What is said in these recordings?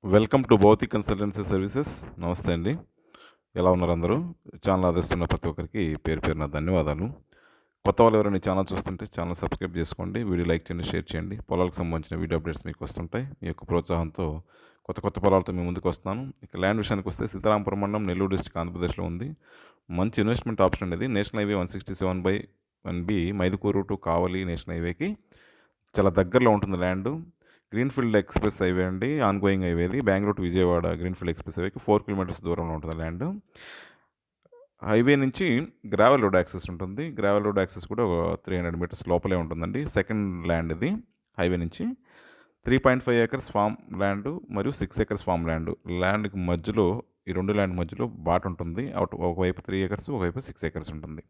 Welcome to Bhautik consultancy services. నమస్తే అండి. ఎలా ఉన్నారు అందరూ? ఛానల్ ఆదరిస్తున్న ప్రతి ఒక్కరికి పేరు పేరున ధన్యవాదాలు. కొత్త వాళ్ళు ఎవరైనా ఛానల్ చూస్తుంటే ఛానల్ సబ్స్క్రైబ్ చేసుకోండి. వీడియో లైక్ చేయండి, షేర్ చేయండి. పొలాలకు సంబంధించిన వీడియో అప్డేట్స్ మీకు వస్తుంటాయి. మీ యొక్క ప్రోత్సాహంతో కొత్త కొత్త పొలాలతో మీ ముందుకు వస్తున్నాను. ఇక ల్యాండ్ విషయానికి వస్తే సీతారామపురం మండలం, నెల్లూరు డిస్ట్రిక్ట్, ఆంధ్రప్రదేశ్లో ఉంది. మంచి ఇన్వెస్ట్మెంట్ ఆప్షన్ అనేది national highway 167/1B Mydukur to Kavali national హైవేకి చాలా దగ్గరలో ఉంటుంది ల్యాండ్. గ్రీన్ఫీల్డ్ ఎక్స్ప్రెస్ హైవే అండి, ఆన్గోయింగ్ హైవేది. Bengaluru to Vijayawada greenfield express హైవేకి 4 కిలోమీటర్స్ దూరంలో ఉంటుంది ల్యాండ్. హైవే నుంచి గ్రావెల్ రోడ్ యాక్సెస్ ఉంటుంది. గ్రావెల్ రోడ్ యాక్సెస్ కూడా 300 మీటర్స్ లోపలే ఉంటుందండి. సెకండ్ ల్యాండ్ ఇది. హైవే నుంచి 3.5 ఏకర్స్ ఫామ్ ల్యాండ్ మరియు 6 ఏకర్స్ ఫామ్ ల్యాండ్. ల్యాండ్కి మధ్యలో, ఈ రెండు ల్యాండ్ మధ్యలో బాట ఉంటుంది. ఒకవైపు 3 ఏకర్స్, ఒకవైపు 6 ఏకర్స్ ఉంటుంది.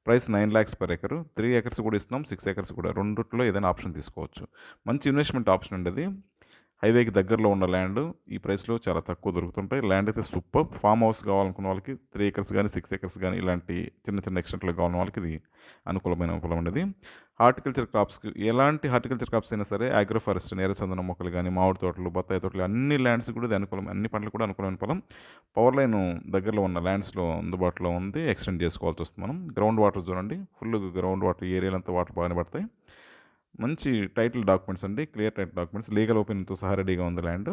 Price 9 lakhs per acre. 3 acres కూడా ఇస్తున్నాం, 6 ఏకర్స్ కూడా. రెండిట్లో ఏదైనా ఆప్షన్ తీసుకోవచ్చు. మంచి ఇన్వెస్ట్మెంట్ ఆప్షన్ అండి అది. హైవేకి దగ్గరలో ఉన్న ల్యాండ్ ఈ ప్రైస్లో చాలా తక్కువ దొరుకుతుంటాయి. ల్యాండ్ అయితే సూపర్. ఫామ్ హౌస్ కావాలనుకున్న వాళ్ళకి 3 ఏకర్స్ కానీ 6 ఏకర్స్ కానీ ఇలాంటి చిన్న చిన్న ఎక్స్టెంట్లో కావాలన్న వాళ్ళకి ఇది అనుకూలమైన పొలం అనేది. హార్టికల్చర్ క్రాప్స్కి, ఎలాంటి హార్టికల్చర్ క్రాప్స్ అయినా సరే, అగ్రో ఫారెస్ట్, నేరచందనం మొక్కలు కానీ, మామిడి తోటలు, బత్తాయి తోటలు, అన్ని ల్యాండ్స్ కూడా ఇది అనుకూలం. అన్ని పంటలు కూడా అనుకూలమైన పొలం. పవర్ లైన్ దగ్గరలో ఉన్న ల్యాండ్స్లో అందుబాటులో ఉంది. ఎక్స్టెండ్ చేసుకోవాల్సి వస్తుంది మనం. గ్రౌండ్ వాటర్ చూడండి, ఫుల్ గ్రౌండ్ వాటర్ ఏరియాలంతా వాటర్ బాగానే పడతాయి. మంచి టైటిల్ డాక్యుమెంట్స్ అండి, క్లియర్ టైటిల్ డాక్యుమెంట్స్, లీగల్ ఒపీనియన్తో సహా రెడీగా ఉంది ల్యాండ్.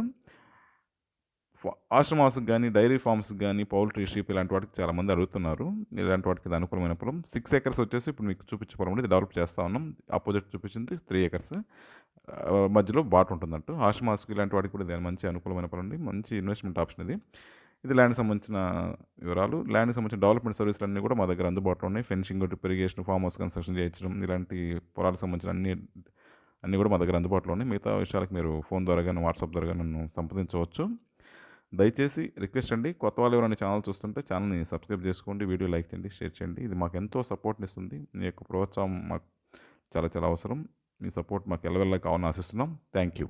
ఆశ్రమాస్కి కానీ, డైరీ ఫార్మ్స్కి కానీ, పౌల్ట్రీ, షీప్ ఇలాంటి వాటికి చాలామంది అడుగుతున్నారు. ఇలాంటి వాటికి ఇది అనుకూలమైన పొలం. 6 ఏకర్స్ వచ్చేసి ఇప్పుడు మీకు చూపించే పొలం ఇది డెవలప్ చేస్తూ ఉన్నాం. ఆపోజిట్ చూపించింది 3 ఏకర్స్. మధ్యలో బాట ఉంటుందంటూ. ఆశ్రమాస్కి ఇలాంటి వాటికి కూడా ఇది మంచి అనుకూలమైన పొలం అండి. మంచి ఇన్వెస్ట్మెంట్ ఆప్షన్ ఇది. ఇది ల్యాండ్కి సంబంధించిన వివరాలు. ల్యాండ్కి సంబంధించిన డెవలప్మెంట్ సర్వీసులు అన్నీ కూడా మా దగ్గర అందుబాటులో ఉన్నాయి. Fencing, drip irrigation, farm house construction చేయించడం, ఇలాంటి పొలాలకు సంబంధించిన అన్నీ కూడా మా దగ్గర అందుబాటులో ఉన్నాయి. మిగతా విషయాలకు మీరు ఫోన్ ద్వారా కానీ, వాట్సాప్ ద్వారా కానీ నన్ను సంప్రదించవచ్చు. దయచేసి రిక్వెస్ట్ అండి, కొత్త వాళ్ళు ఎవరైనా ఛానల్ చూస్తుంటే ఛానల్ని సబ్స్క్రైబ్ చేసుకోండి, వీడియో లైక్ చేయండి, షేర్ చేయండి. ఇది మాకు ఎంతో సపోర్ట్ని ఇస్తుంది. మీ యొక్క ప్రోత్సాహం మాకు చాలా చాలా అవసరం. మీ సపోర్ట్ మాకు ఎల్లవెల్లా కావాలని ఆశిస్తున్నాం. Thank you.